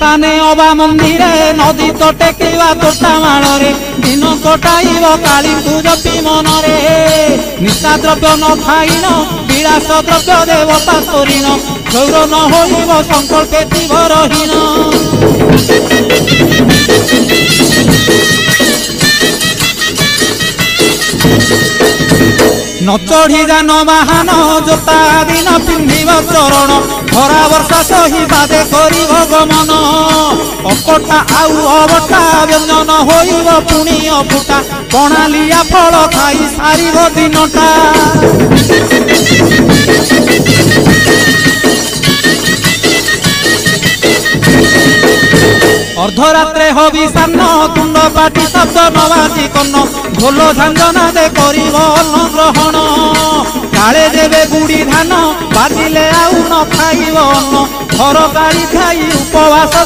श्मशाने अबा मंदिरे नदी तो टेकिवा तोटा माड़े दिन कटाइब काली जपी मनरे निशा द्रव्य न खाइन विलास द्रव्य देवता तोरीन गौर न होइब संकल्पे जीवरहीन न चढ़ी जान बाहन जोता दिन पिंधिब चरण खरा वर्षा सही बादे करिब गमन अकटा आउ अबटा व्यंजन होइब पुणी अफुटा कणालिया फल खाई सारिब दिनटा अर्धरात्रे हबि सान्न तुंड पाटी शब्द नवाजी कन्न ढोल झांझना दे करिब अन्न ग्रहण काले देवे गुड़ी धान बाजिले आउ न खाइब अन्न घर गाड़ी खाई उपवास